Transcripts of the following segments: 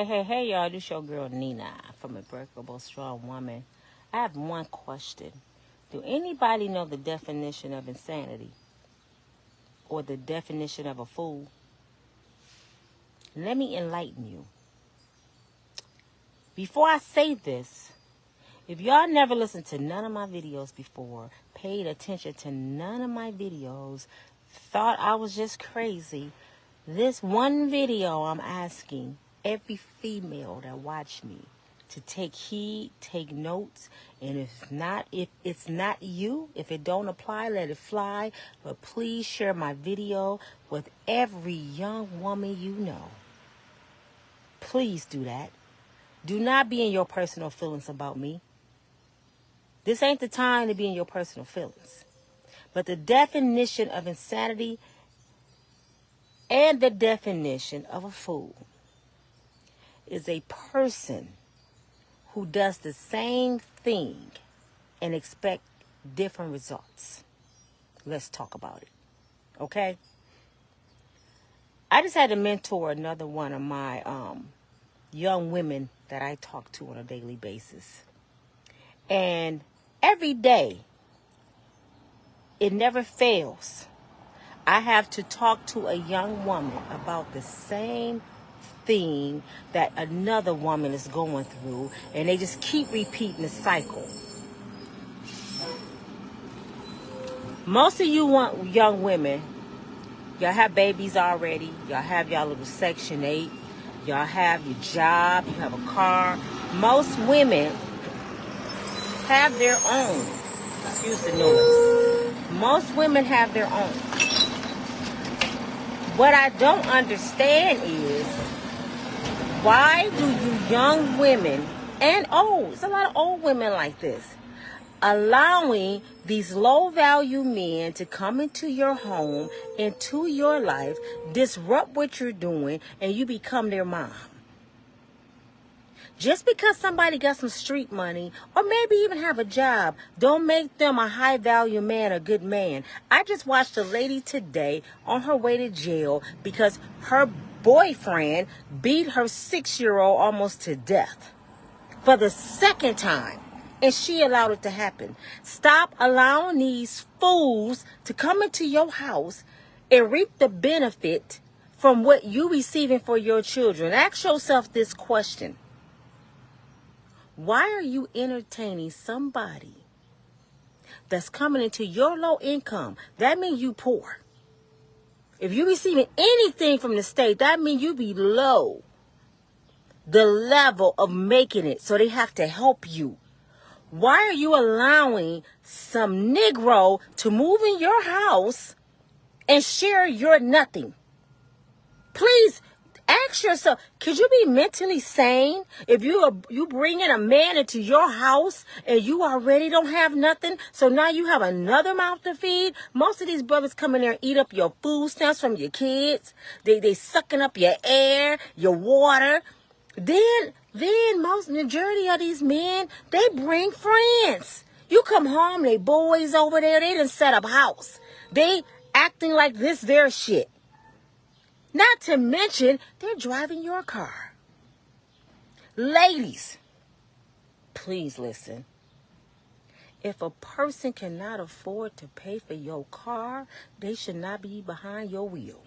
Hey, y'all. This your girl, Nina, from Unbreakable Strong Woman. I have one question. Do anybody know the definition of insanity? Or the definition of a fool? Let me enlighten you. Before I say this, if y'all never listened to none of my videos before, paid attention to none of my videos, thought I was just crazy, this one video I'm asking every female that watch me to take heed, take notes, and if it's not you, if it don't apply, let it fly, but please share my video with every young woman you know. Please do that. Do not be in your personal feelings about me. This ain't the time to be in your personal feelings. But the definition of insanity and the definition of a fool is a person who does the same thing and expect different results. Let's talk about it. Okay? I just had to mentor another one of my young women that I talk to on a daily basis. And every day, it never fails. I have to talk to a young woman about the same thing that another woman is going through, and they just keep repeating the cycle. Most of you young women, y'all have babies already, y'all have y'all little Section 8, y'all have your job, you have a car. Most women have their own. Excuse the noise. Most women have their own. What I don't understand is, why do you young women and old, it's a lot of old women like this, allowing these low value men to come into your home, into your life, disrupt what you're doing, and you become their mom? Just because somebody got some street money or maybe even have a job, don't make them a high value man, a good man. I just watched a lady today on her way to jail because her boyfriend beat her 6-year-old almost to death for the second time. And she allowed it to happen. Stop allowing these fools to come into your house and reap the benefit from what you receiving for your children. Ask yourself this question. Why are you entertaining somebody that's coming into your low income? That means you poor. If you're receiving anything from the state, that means you below the level of making it. So they have to help you. Why are you allowing some Negro to move in your house and share your nothing? Please ask yourself, could you be mentally sane if you bringing a man into your house and you already don't have nothing, so now you have another mouth to feed? Most of these brothers come in there and eat up your food stamps from your kids. They sucking up your air, your water. Then majority of these men, they bring friends. You come home, they boys over there, they done set up house. They acting like this their shit. Not to mention, they're driving your car. Ladies, please listen. If a person cannot afford to pay for your car, they should not be behind your wheel.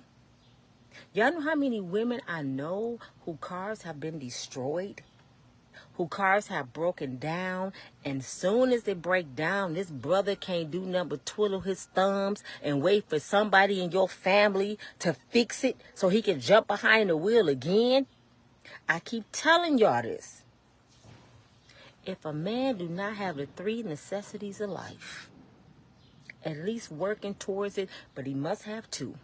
Y'all know how many women I know whose cars have been destroyed? Whose cars have broken down, and soon as they break down, this brother can't do nothing but twiddle his thumbs and wait for somebody in your family to fix it so he can jump behind the wheel again. I keep telling y'all this. If a man do not have the 3 necessities of life, at least working towards it, but he must have 2,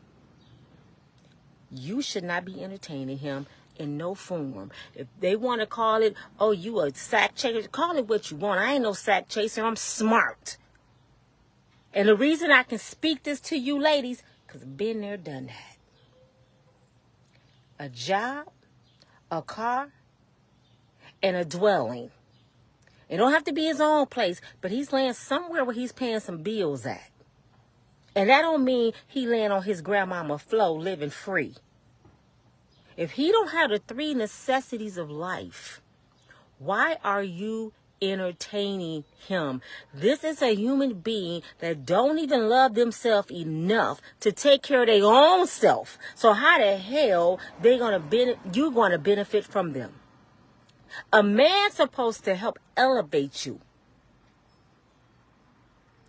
you should not be entertaining him in no form. If they want to call it, oh, you a sack chaser, call it what you want. I ain't no sack chaser. I'm smart. And the reason I can speak this to you ladies, because I've been there, done that. A job, a car, and a dwelling. It don't have to be his own place, but he's laying somewhere where he's paying some bills at. And that don't mean he laying on his grandmama floor living free. If he don't have the three necessities of life, why are you entertaining him? This is a human being that don't even love themselves enough to take care of their own self. So how the hell you gonna benefit from them? A man's supposed to help elevate you.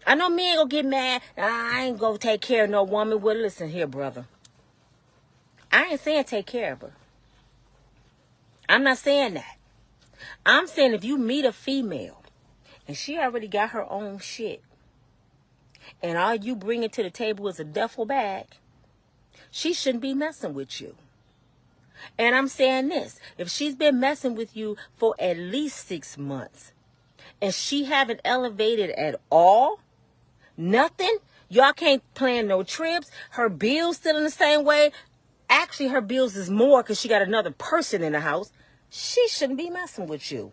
I know men gonna get mad. I ain't gonna take care of no woman. Well, listen here, brother. I ain't saying take care of her. I'm not saying that. I'm saying if you meet a female and she already got her own shit and all you bring to the table is a duffel bag, she shouldn't be messing with you. And I'm saying this, if she's been messing with you for at least 6 months and she haven't elevated at all, nothing, y'all can't plan no trips, her bills still in the same way, actually her bills is more because she got another person in the house, she shouldn't be messing with you.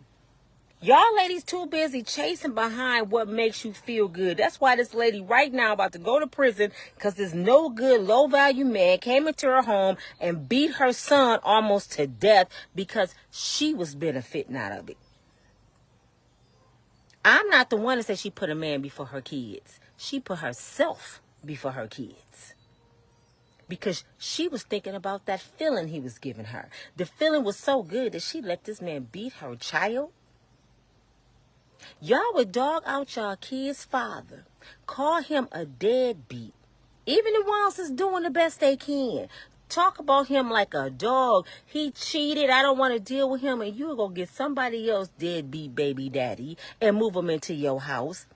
Y'all ladies too busy chasing behind what makes you feel good. That's why this lady right now about to go to prison because this no good, low value man came into her home and beat her son almost to death because she was benefiting out of it. I'm not the one that said she put a man before her kids. She put herself before her kids. Because she was thinking about that feeling he was giving her. The feeling was so good that she let this man beat her child. Y'all would dog out y'all kid's father. Call him a deadbeat. Even the ones that's doing the best they can. Talk about him like a dog. He cheated. I don't want to deal with him. And you're going to get somebody else deadbeat baby daddy and move him into your house.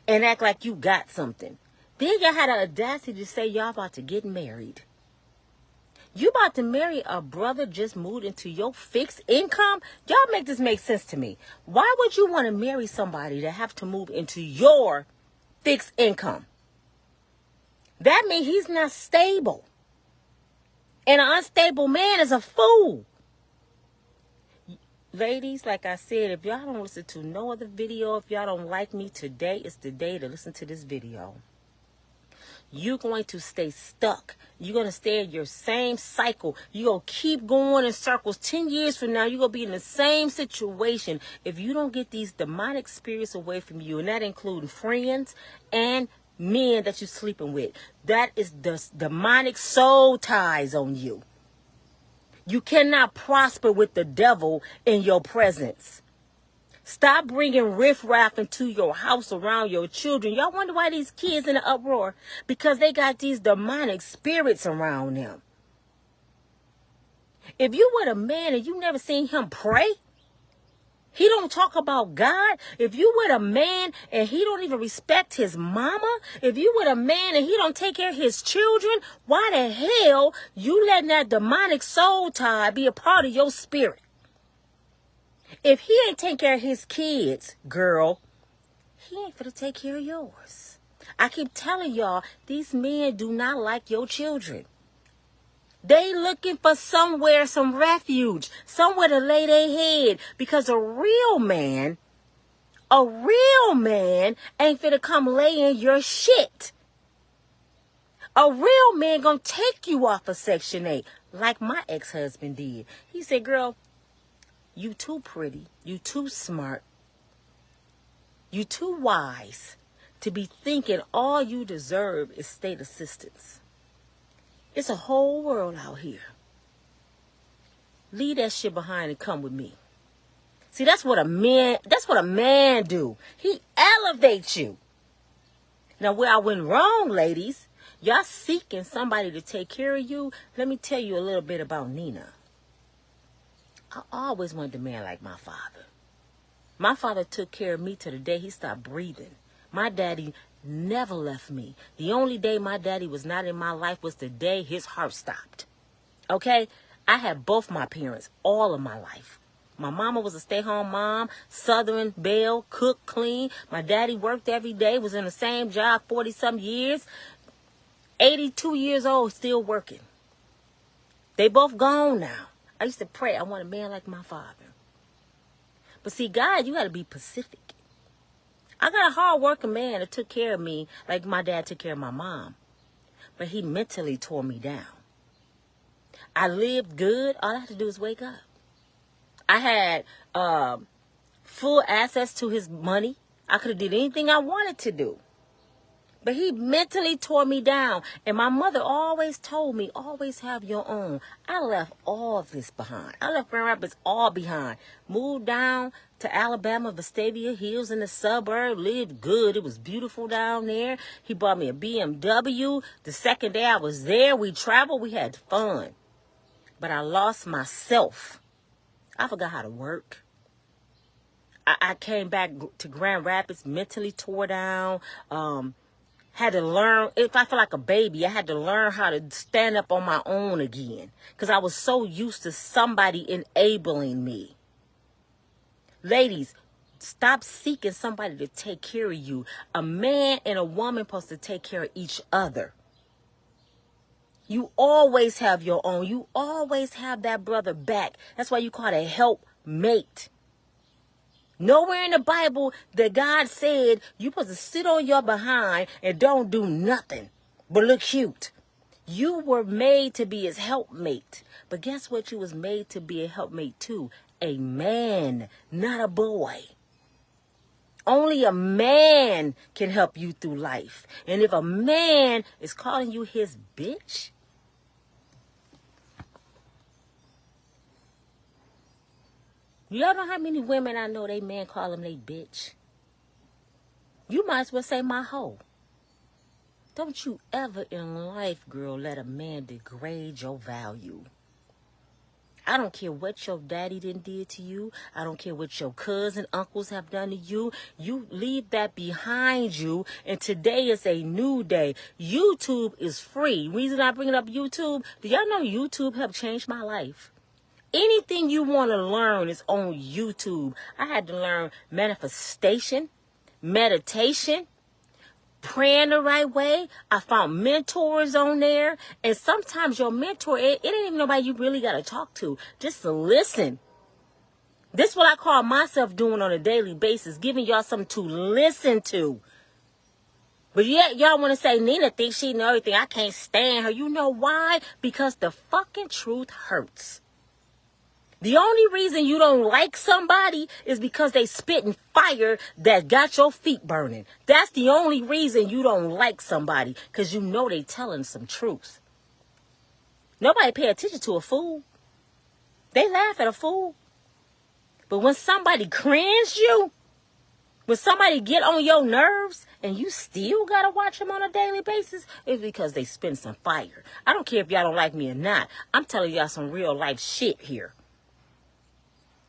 And act like you got something. Then y'all had the audacity to say y'all about to get married. You about to marry a brother just moved into your fixed income? Y'all make this make sense to me. Why would you want to marry somebody that have to move into your fixed income? That means he's not stable. And an unstable man is a fool. Ladies, like I said, if y'all don't listen to no other video, if y'all don't like me, today is the day to listen to this video. You're going to stay stuck. You're going to stay in your same cycle. You're going to keep going in circles. 10 years from now, you're going to be in the same situation if you don't get these demonic spirits away from you. And that includes friends and men that you're sleeping with. That is the demonic soul ties on you. You cannot prosper with the devil in your presence. Stop bringing riffraff into your house around your children. Y'all wonder why these kids in an uproar? Because they got these demonic spirits around them. If you with a man and you never seen him pray, he don't talk about God. If you with a man and he don't even respect his mama, if you with a man and he don't take care of his children, why the hell you letting that demonic soul tie be a part of your spirit? If he ain't take care of his kids, girl, he ain't finna take care of yours. I keep telling y'all, these men do not like your children. They looking for somewhere, some refuge, somewhere to lay their head. Because a real man ain't finna come lay in your shit. A real man gonna take you off of Section 8, like my ex-husband did. He said, girl, you too pretty, you too smart, you too wise to be thinking all you deserve is state assistance. It's a whole world out here. Leave that shit behind and come with me. See, that's what a man do. He elevates you. Now, where I went wrong, ladies, y'all seeking somebody to take care of you. Let me tell you a little bit about Nina. I always wanted a man like my father. My father took care of me till the day he stopped breathing. My daddy never left me. The only day my daddy was not in my life was the day his heart stopped. Okay? I had both my parents all of my life. My mama was a stay-home mom, Southern belle, cook, clean. My daddy worked every day, was in the same job 40-some years. 82 years old, still working. They both gone now. I used to pray, I want a man like my father. But see, God, you got to be Pacific. I got a hard-working man that took care of me like my dad took care of my mom. But he mentally tore me down. I lived good. All I had to do is wake up. I had full access to his money. I could have did anything I wanted to do. But he mentally tore me down. And my mother always told me, always have your own. I left all of this behind. I left Grand Rapids all behind. Moved down to Alabama, Vestavia Hills in the suburb. Lived good. It was beautiful down there. He bought me a BMW. The second day I was there, we traveled. We had fun. But I lost myself. I forgot how to work. I came back to Grand Rapids mentally tore down. Had to learn, if I feel like a baby, I had to learn how to stand up on my own again. Because I was so used to somebody enabling me. Ladies, stop seeking somebody to take care of you. A man and a woman are supposed to take care of each other. You always have your own. You always have that brother back. That's why you call it a helpmate. Nowhere in the Bible that God said you're supposed to sit on your behind and don't do nothing but look cute. You were made to be his helpmate. But guess what? You was made to be a helpmate too. A man, not a boy. Only a man can help you through life. And if a man is calling you his bitch, y'all know how many women I know they man call them they bitch? You might as well say my hoe. Don't you ever in life, girl, let a man degrade your value. I don't care what your daddy did to you. I don't care what your cousin, uncles have done to you. You leave that behind you. And today is a new day. YouTube is free. Reason I bring up YouTube, do y'all know YouTube helped change my life? Anything you want to learn is on YouTube. I had to learn manifestation, meditation, praying the right way. I found mentors on there. And sometimes your mentor, it ain't even nobody you really got to talk to. Just to listen. This is what I call myself doing on a daily basis. Giving y'all something to listen to. But yet y'all want to say Nina thinks she know everything. I can't stand her. You know why? Because the fucking truth hurts. The only reason you don't like somebody is because they spitting fire that got your feet burning. That's the only reason you don't like somebody, because you know they telling some truth. Nobody pay attention to a fool. They laugh at a fool. But when somebody cringe you, when somebody get on your nerves and you still got to watch them on a daily basis, it's because they spit some fire. I don't care if y'all don't like me or not. I'm telling y'all some real life shit here.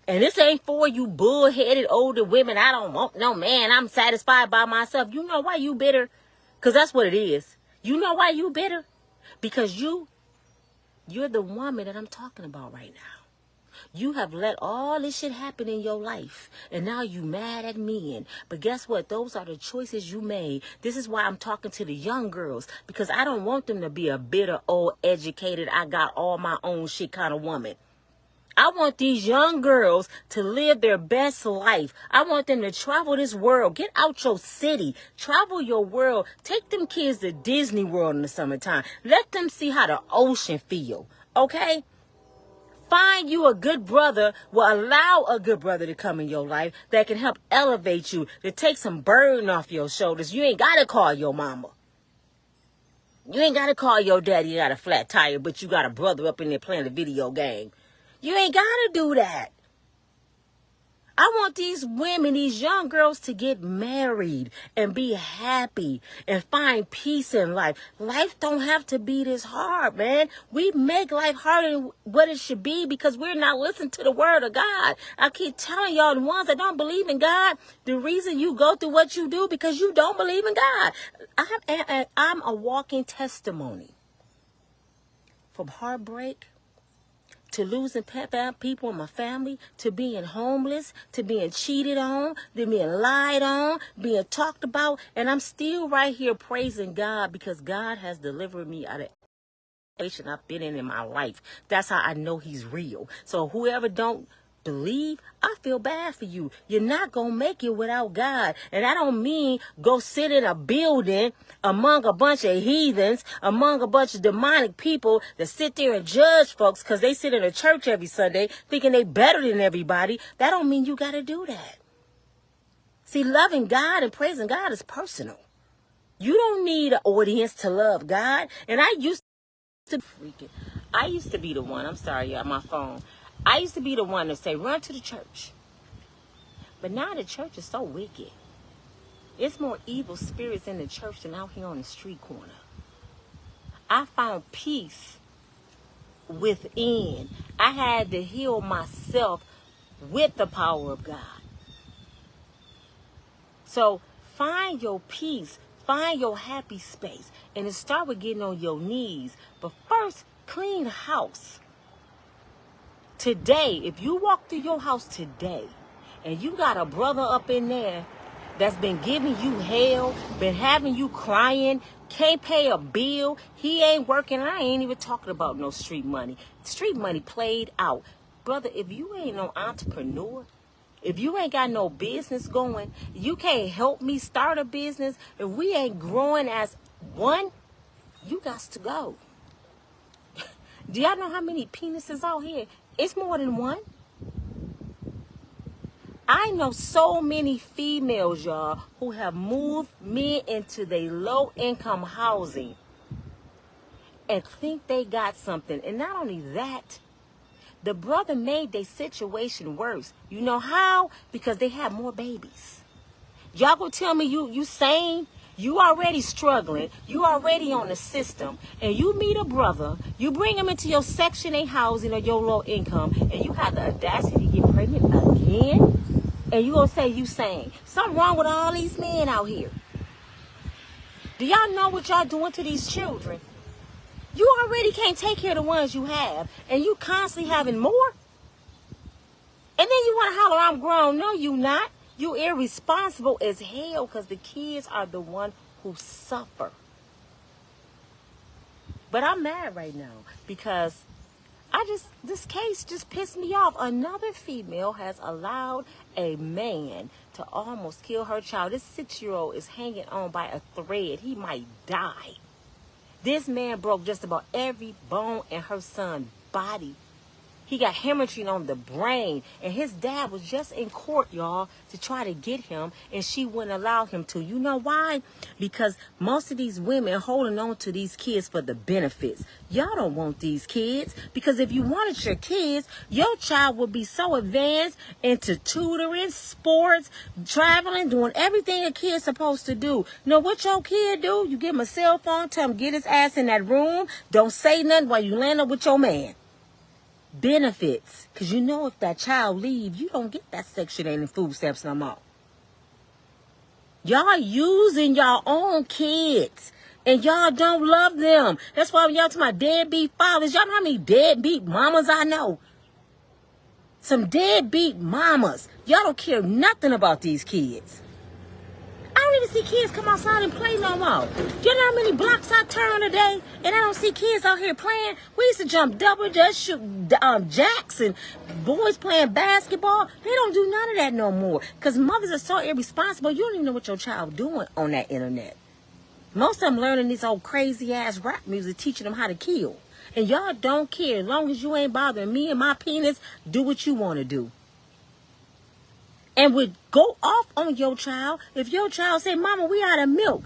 And this ain't for you bullheaded older women. I don't want no man. I'm satisfied by myself. You know why you bitter? Because that's what it is. You know why you bitter? Because you're the woman that I'm talking about right now. You have let all this shit happen in your life. And now you mad at men. But guess what? Those are the choices you made. This is why I'm talking to the young girls. Because I don't want them to be a bitter, old, educated, I got all my own shit kind of woman. I want these young girls to live their best life. I want them to travel this world. Get out your city. Travel your world. Take them kids to Disney World in the summertime. Let them see how the ocean feel. Okay? Find you a good brother. Will allow a good brother to come in your life that can help elevate you. To take some burden off your shoulders. You ain't got to call your mama. You ain't got to call your daddy. You got a flat tire, but you got a brother up in there playing a video game. You ain't got to do that. I want these women, these young girls to get married and be happy and find peace in life. Life don't have to be this hard, man. We make life harder than what it should be because we're not listening to the word of God. I keep telling y'all, the ones that don't believe in God, the reason you go through what you do because you don't believe in God. I'm a walking testimony. From heartbreak, to losing people in my family, to being homeless, to being cheated on, to being lied on, being talked about. And I'm still right here praising God because God has delivered me out of every situation I've been in my life. That's how I know he's real. So whoever don't believe, I feel bad for you. You're not going to make it without God. And I don't mean go sit in a building among a bunch of heathens, among a bunch of demonic people that sit there and judge folks because they sit in a church every Sunday thinking they better than everybody. That don't mean you got to do that. See, loving God and praising God is personal. You don't need an audience to love God. And I used to be the one. I'm sorry, y'all, my phone. I used to be the one to say, run to the church. But now the church is so wicked. It's more evil spirits in the church than out here on the street corner. I found peace within. I had to heal myself with the power of God. So find your peace. Find your happy space. And it start with getting on your knees. But first, clean the house. Today, if you walk through your house today and you got a brother up in there that's been giving you hell, been having you crying, can't pay a bill, he ain't working, I ain't even talking about no street money. Street money played out. Brother, if you ain't no entrepreneur, if you ain't got no business going, you can't help me start a business, if we ain't growing as one, you got to go. Do y'all know how many penises out here? It's more than one. I know so many females, y'all, who have moved men into their low-income housing and think they got something. And not only that, the brother made their situation worse. You know how? Because they have more babies. Y'all gonna tell me you sane? You already struggling. You already on the system. And you meet a brother. You bring him into your Section 8 housing or your low income. And you have the audacity to get pregnant again. And you gonna say you sane. Something wrong with all these men out here. Do y'all know what y'all doing to these children? You already can't take care of the ones you have. And you constantly having more. And then you want to holler, I'm grown. No, you not. You irresponsible as hell because the kids are the one who suffer. But I'm mad right now because this case just pissed me off. Another female has allowed a man to almost kill her child. This 6-year-old is hanging on by a thread. He might die. This man broke just about every bone in her son's body. He got hemorrhaging on the brain. And his dad was just in court, y'all, to try to get him. And she wouldn't allow him to. You know why? Because most of these women holding on to these kids for the benefits. Y'all don't want these kids. Because if you wanted your kids, your child would be so advanced into tutoring, sports, traveling, doing everything a kid's supposed to do. You know what your kid do? You give him a cell phone, tell him get his ass in that room. Don't say nothing while you land up with your man. Benefits, because you know if that child leaves, you don't get that Section 8 and food stamps no more. Y'all using y'all own kids, and y'all don't love them. That's why when y'all to my deadbeat fathers, y'all know how many deadbeat mamas I know? Some deadbeat mamas. Y'all don't care nothing about these kids. I don't even see kids come outside and play no more. You know how many blocks I turn a day and I don't see kids out here playing? We used to jump double dutch, shoot jacks, and boys playing basketball. They don't do none of that no more because mothers are so irresponsible. You don't even know what your child doing on that internet. Most of them learning this old crazy ass rap music, teaching them how to kill. And y'all don't care. As long as you ain't bothering me and my penis, do what you want to do. And would go off on your child. If your child say, Mama, we out of milk,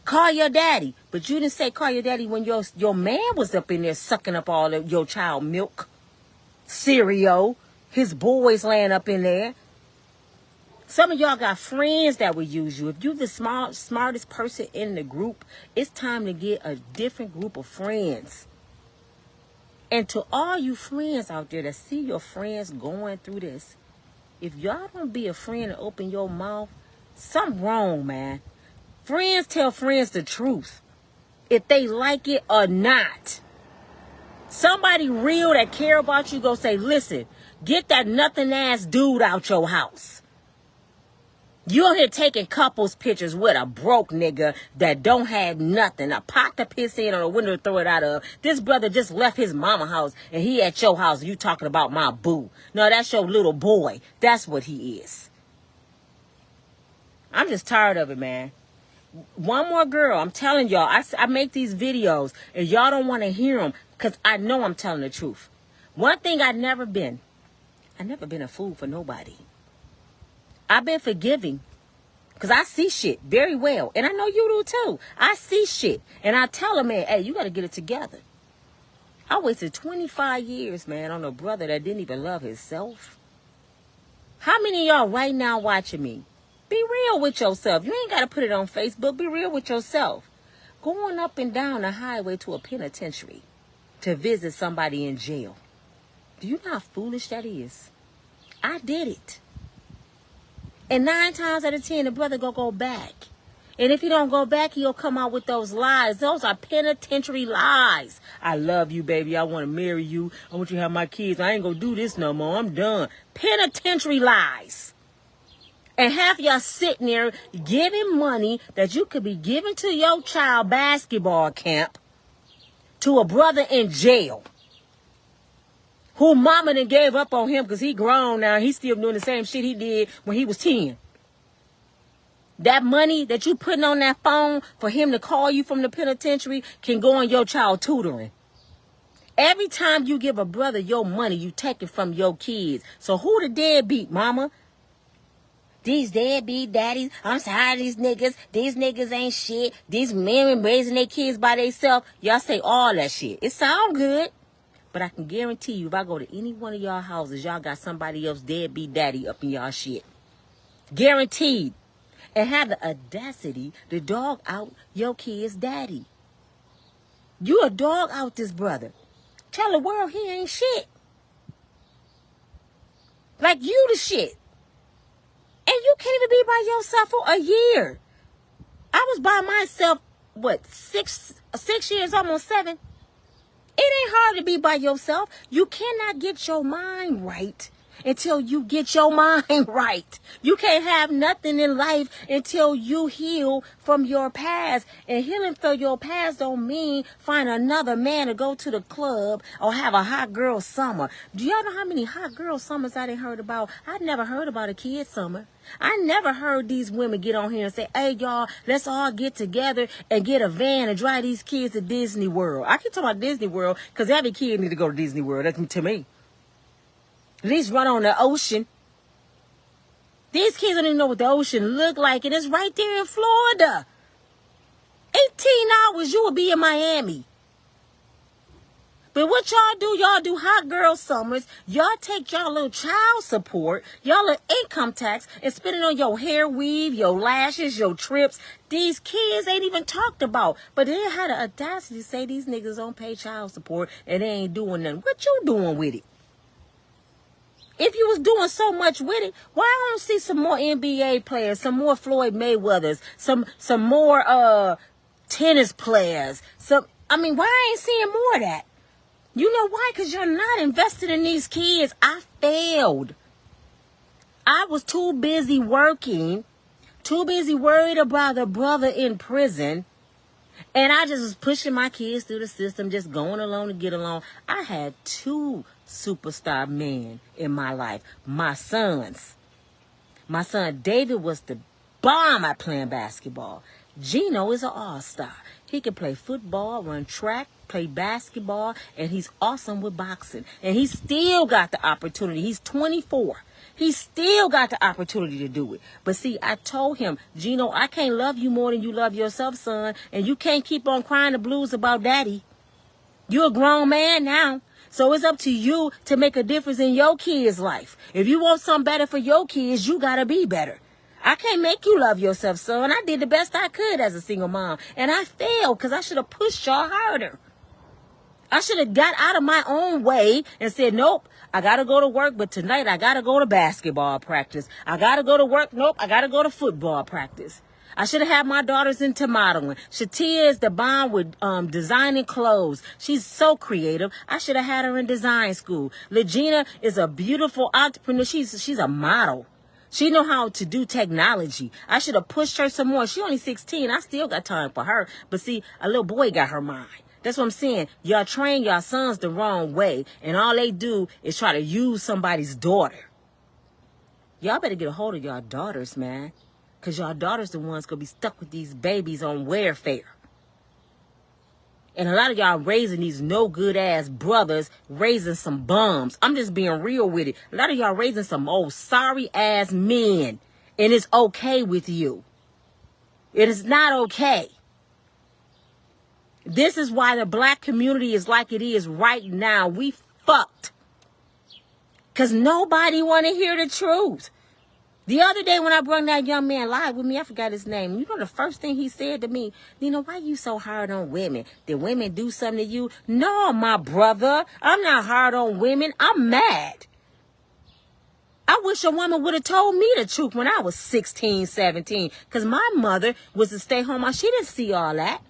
call your daddy. But you didn't say call your daddy when your man was up in there sucking up all of your child milk, cereal, his boys laying up in there. Some of y'all got friends that will use you. If you're the smartest person in the group, it's time to get a different group of friends. And to all you friends out there that see your friends going through this, if y'all don't be a friend and open your mouth, something wrong, man. Friends tell friends the truth, if they like it or not. Somebody real that care about you go say, listen, get that nothing ass dude out your house. You out here taking couples pictures with a broke nigga that don't have nothing. A pot to piss in on a window to throw it out of. This brother just left his mama house and he at your house. You talking about my boo. No, that's your little boy. That's what he is. I'm just tired of it, man. One more girl. I'm telling y'all. I make these videos and y'all don't want to hear them because I know I'm telling the truth. One thing I've never been a fool for nobody. I've been forgiving because I see shit very well. And I know you do too. I see shit. And I tell a man, hey, you got to get it together. I wasted 25 years, man, on a brother that didn't even love himself. How many of y'all right now watching me? Be real with yourself. You ain't got to put it on Facebook. Be real with yourself. Going up and down the highway to a penitentiary to visit somebody in jail. Do you know how foolish that is? I did it. And 9 times out of 10, the brother gonna go back. And if he don't go back, he'll come out with those lies. Those are penitentiary lies. I love you, baby. I want to marry you. I want you to have my kids. I ain't gonna do this no more. I'm done. Penitentiary lies. And half y'all sitting there giving money that you could be giving to your child basketball camp to a brother in jail. Who mama done gave up on him because he grown now. He's still doing the same shit he did when he was 10. That money that you putting on that phone for him to call you from the penitentiary can go on your child tutoring. Every time you give a brother your money, you take it from your kids. So who the deadbeat, mama? These deadbeat daddies. I'm tired of these niggas. These niggas ain't shit. These men raising their kids by themselves. Y'all say all that shit. It sound good. But I can guarantee you, if I go to any one of y'all houses, y'all got somebody else deadbeat daddy up in y'all shit. Guaranteed. And have the audacity to dog out your kid's daddy. You a dog out this brother. Tell the world he ain't shit. Like you the shit. And you can't even be by yourself for a year. I was by myself, what, 6 years, almost 7. It ain't hard to be by yourself. You cannot get your mind right until you get your mind right. You can't have nothing in life until you heal from your past. And healing from your past don't mean find another man to go to the club or have a hot girl summer. Do y'all know how many hot girl summers I done heard about? I never heard about a kid summer. I never heard these women get on here and say, hey, y'all, let's all get together and get a van and drive these kids to Disney World. I keep talking about Disney World because every kid need to go to Disney World. That's to me. At least run on the ocean. These kids don't even know what the ocean look like, and it's right there in Florida. 18 hours, you will be in Miami. But what y'all do hot girl summers. Y'all take y'all little child support, y'all little income tax, and spend it on your hair weave, your lashes, your trips. These kids ain't even talked about. But they had the audacity to say these niggas don't pay child support and they ain't doing nothing. What you doing with it? If you was doing so much with it, why don't see some more NBA players, some more Floyd Mayweathers, some more tennis players? Why I ain't seeing more of that? You know why? Because you're not invested in these kids. I failed. I was too busy working, too busy worried about the brother in prison. And I just was pushing my kids through the system, just going along to get along. I had 2 superstar men in my life. My sons. My son David was the bomb at playing basketball. Gino is an all-star. He can play football, run track, play basketball, and he's awesome with boxing. And he still got the opportunity. He's 24. He still got the opportunity to do it. But see, I told him, Gino, I can't love you more than you love yourself, son. And you can't keep on crying the blues about daddy. You're a grown man now. So it's up to you to make a difference in your kid's life. If you want something better for your kids, you got to be better. I can't make you love yourself, son. I did the best I could as a single mom. And I failed because I should have pushed y'all harder. I should have got out of my own way and said, nope, I got to go to work, but tonight I got to go to basketball practice. I got to go to work. Nope, I got to go to football practice. I should have had my daughters into modeling. Shatia is the bomb with designing clothes. She's so creative. I should have had her in design school. Legina is a beautiful entrepreneur. She's a model. She know how to do technology. I should have pushed her some more. She only 16. I still got time for her. But see, a little boy got her mind. That's what I'm saying. Y'all train y'all sons the wrong way. And all they do is try to use somebody's daughter. Y'all better get a hold of y'all daughters, man. Because y'all daughters the ones going to be stuck with these babies on welfare. And a lot of y'all raising these no good ass brothers, raising some bums. I'm just being real with it. A lot of y'all raising some old sorry ass men. And it's okay with you. It is not okay. This is why the black community is like it is right now. We fucked. Because nobody want to hear the truth. The other day when I brought that young man live with me, I forgot his name. You know the first thing he said to me, Nina, why you so hard on women? Did women do something to you? No, my brother. I'm not hard on women. I'm mad. I wish a woman would have told me the truth when I was 16, 17. Because my mother was a stay-home mom. She didn't see all that.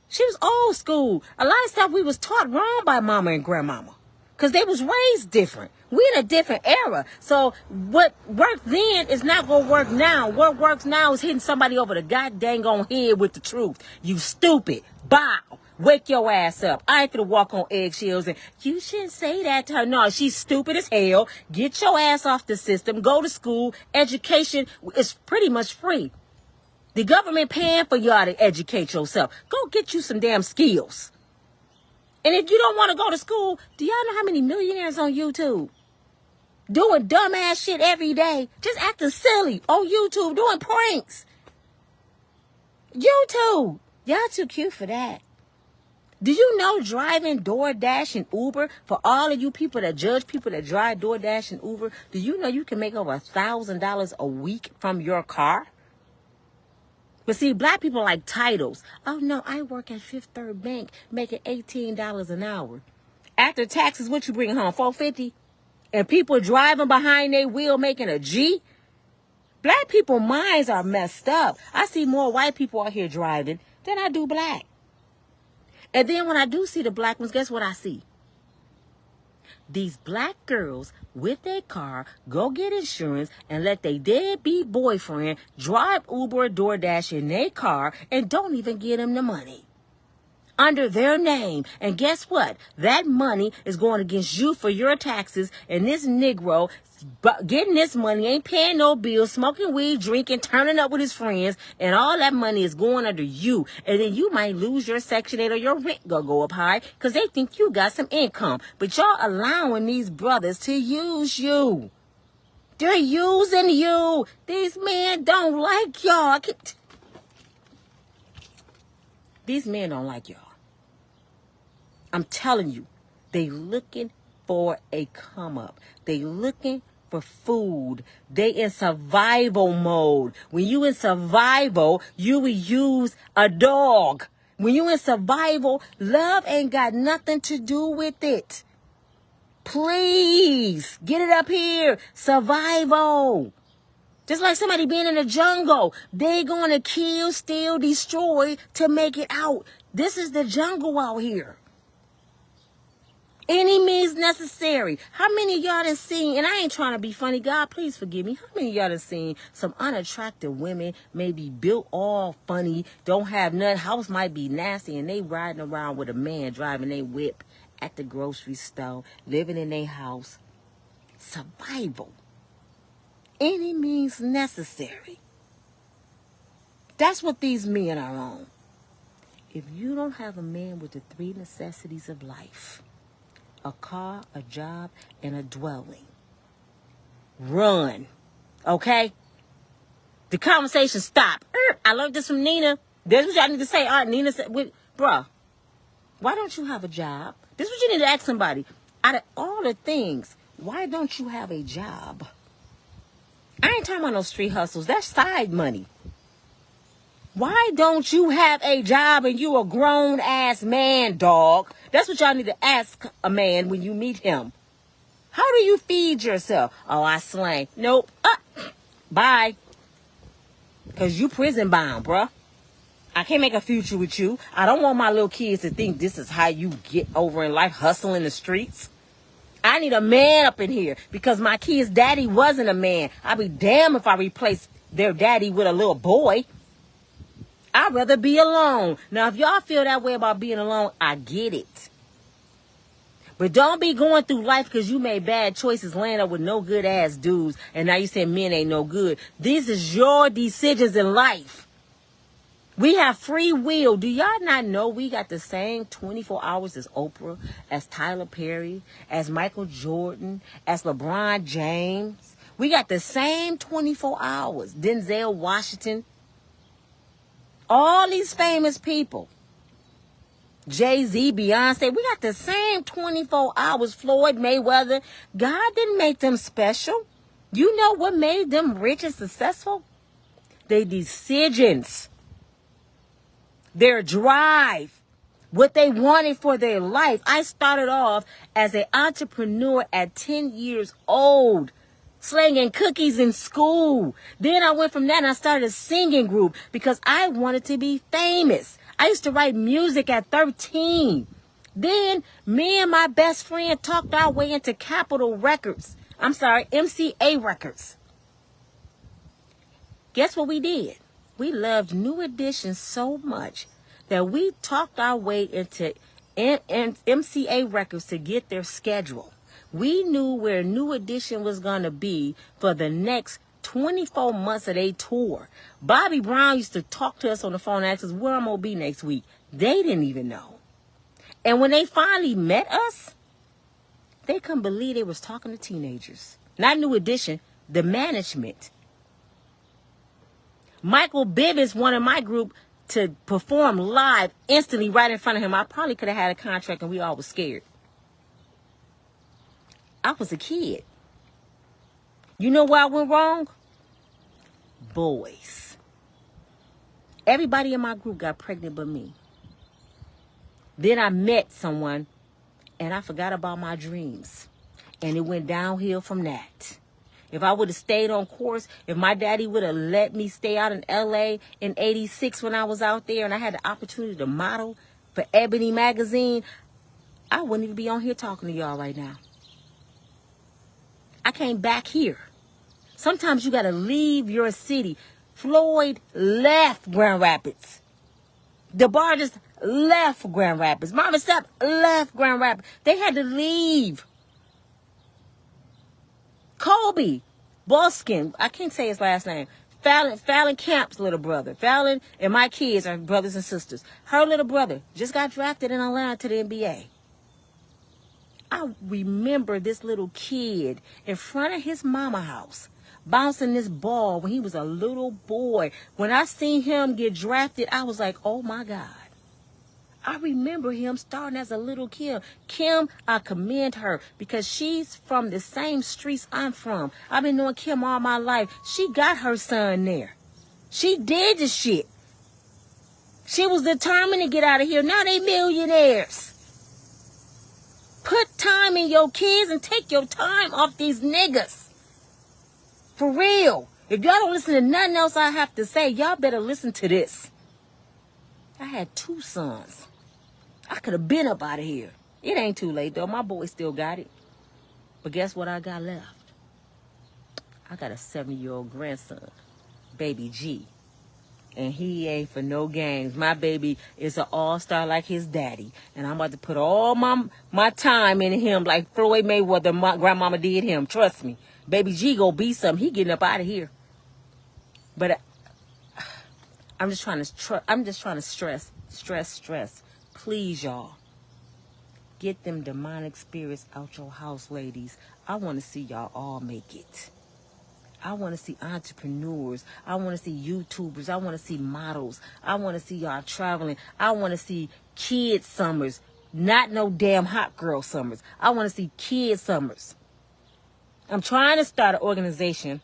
She was old school. A lot of stuff we was taught wrong by mama and grandmama. Because they was raised different. We in a different era. So what worked then is not going to work now. What works now is hitting somebody over the goddamn on head with the truth. You stupid. Bow. Wake your ass up. I ain't gonna walk on eggshells and you shouldn't say that to her. No, she's stupid as hell. Get your ass off the system. Go to school. Education is pretty much free. The government paying for y'all to educate yourself. Go get you some damn skills. And if you don't want to go to school, do y'all know how many millionaires on YouTube? Doing dumbass shit every day. Just acting silly on YouTube. Doing pranks. YouTube. Y'all too cute for that. Do you know driving DoorDash and Uber, for all of you people that judge people that drive DoorDash and Uber, do you know you can make over $1,000 a week from your car? But see, black people like titles. Oh, no, I work at Fifth Third Bank making $18 an hour. After taxes, what you bring home, $4.50? And people driving behind their wheel making a G? Black people's minds are messed up. I see more white people out here driving than I do black. And then when I do see the black ones, guess what I see? These black girls with their car go get insurance and let their deadbeat boyfriend drive Uber or DoorDash in their car and don't even get them the money under their name. And guess what? That money is going against you for your taxes, and this Negro getting this money, ain't paying no bills, smoking weed, drinking, turning up with his friends, and all that money is going under you. And then you might lose your Section 8 or your rent gonna go up high because they think you got some income. But y'all allowing these brothers to use you. They're using you. These men don't like y'all. These men don't like y'all. I'm telling you, they looking for a come up. They looking for food. They in survival mode. When you in survival, you will use a dog. When you in survival, love ain't got nothing to do with it. Please get it up here. Survival. Just like somebody being in the jungle. They gonna kill, steal, destroy to make it out. This is the jungle out here. Any means necessary. How many of y'all done seen, and I ain't trying to be funny, God, please forgive me. How many of y'all done seen some unattractive women, maybe built all funny, don't have none, house might be nasty, and they riding around with a man driving their whip at the grocery store, living in their house? Survival. Any means necessary. That's what these men are on. If you don't have a man with the 3 necessities of life, a car, a job, and a dwelling, run. Okay? The conversation stop. I learned this from Nina. That's what y'all need to say. All right, Nina said, bruh, why don't you have a job? This is what you need to ask somebody. Out of all the things, why don't you have a job? I ain't talking about no street hustles. That's side money. Why don't you have a job and you a grown-ass man, dog? That's what y'all need to ask a man when you meet him. How do you feed yourself? Oh, I slang. Nope. Bye. Because you prison bound, bruh. I can't make a future with you. I don't want my little kids to think this is how you get over in life, hustling the streets. I I need a man up in here because my kid's daddy wasn't a man. I'd be damned if I replace their daddy with a little boy. I'd rather be alone. Now, if y'all feel that way about being alone, I get it. But don't be going through life because you made bad choices, laying up with no good ass dudes, and now you say men ain't no good. These is your decisions in life. We have free will. Do y'all not know we got the same 24 hours as Oprah, as Tyler Perry, as Michael Jordan, as LeBron James? We got the same 24 hours. Denzel Washington. All these famous people. Jay-Z, Beyonce, we got the same 24 hours. Floyd Mayweather. God didn't make them special. You know what made them rich and successful? Their decisions. Their drive. What they wanted for their life. I started off as an entrepreneur at 10 years old. Slinging cookies in school. Then I went from that and I started a singing group because I wanted to be famous. I used to write music at 13. Then me and my best friend talked our way into Capitol Records. I'm sorry, MCA Records. Guess what we did? We loved New Edition so much that we talked our way into MCA Records to get their schedule. We knew where New Edition was going to be for the next 24 months of their tour. Bobby Brown used to talk to us on the phone and ask us where I'm going to be next week. They didn't even know. And when they finally met us, they couldn't believe they was talking to teenagers. Not New Edition, the management. Michael Bivins wanted my group to perform live instantly right in front of him. I probably could have had a contract and we all was scared. I was a kid. You know where I went wrong? Boys. Everybody in my group got pregnant but me. Then I met someone and I forgot about my dreams. And it went downhill from that. If I would have stayed on course, if my daddy would have let me stay out in LA in 86 when I was out there and I had the opportunity to model for Ebony magazine, I wouldn't even be on here talking to y'all right now. I came back here. Sometimes you got to leave your city. Floyd left Grand Rapids. DeBar just left Grand Rapids. Mama Sepp left Grand Rapids. They had to leave. Kobe Boskin, I can't say his last name. Fallon Camp's little brother. Fallon and my kids are brothers and sisters. Her little brother just got drafted in Atlanta to the NBA. I remember this little kid in front of his mama house bouncing this ball when he was a little boy. When I seen him get drafted, I was like, oh my God. I remember him starting as a little Kim. Kim, I commend her because she's from the same streets I'm from. I've been knowing Kim all my life. She got her son there. She did the shit. She was determined to get out of here. Now they millionaires. Put time in your kids and take your time off these niggas. For real. If y'all don't listen to nothing else I have to say, y'all better listen to this. I had 2 sons. I could have been up out of here. It ain't too late, though. My boy still got it. But guess what I got left? I got a 7-year-old grandson, Baby G. And he ain't for no games. My baby is an all-star like his daddy. And I'm about to put all my time into him like Floyd Mayweather, my grandmama did him. Trust me. Baby G gonna be something. He getting up out of here. But I'm just trying to stress. Please, y'all. Get them demonic spirits out your house, ladies. I want to see y'all all make it. I want to see entrepreneurs. I want to see YouTubers. I want to see models. I want to see y'all traveling. I want to see kid summers. Not no damn hot girl summers. I want to see kid summers. I'm trying to start an organization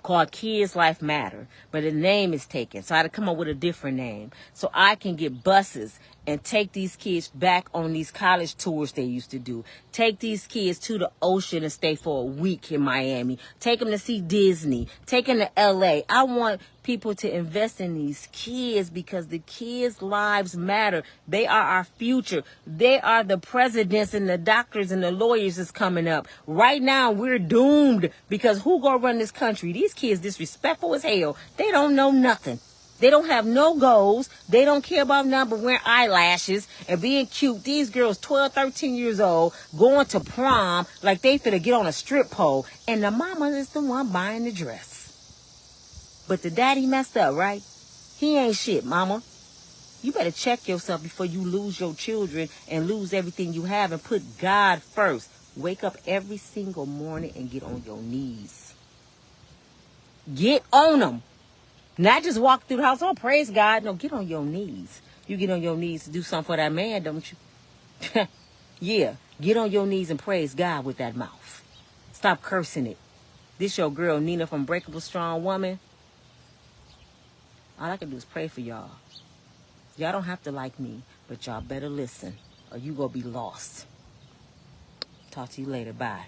called Kids Life Matter, but the name is taken, so I had to come up with a different name so I can get buses and take these kids back on these college tours they used to do. Take these kids to the ocean and stay for a week in Miami. Take them to see Disney. Take them to LA. I want people to invest in these kids because the kids' lives matter. They are our future. They are the presidents and the doctors and the lawyers that's coming up. Right now, we're doomed because who gonna run this country? These kids disrespectful as hell. They don't know nothing. They don't have no goals. They don't care about nothing but wearing eyelashes and being cute. These girls, 12, 13 years old, going to prom like they finna get on a strip pole. And the mama is the one buying the dress. But the daddy messed up, right? He ain't shit, mama. You better check yourself before you lose your children and lose everything you have and put God first. Wake up every single morning and get on your knees. Get on them. Not just walk through the house, oh, praise God. No, get on your knees. You get on your knees to do something for that man, don't you? Yeah, get on your knees and praise God with that mouth. Stop cursing it. This your girl, Nina from Unbreakable Strong Woman. All I can do is pray for y'all. Y'all don't have to like me, but y'all better listen or you gonna be lost. Talk to you later. Bye.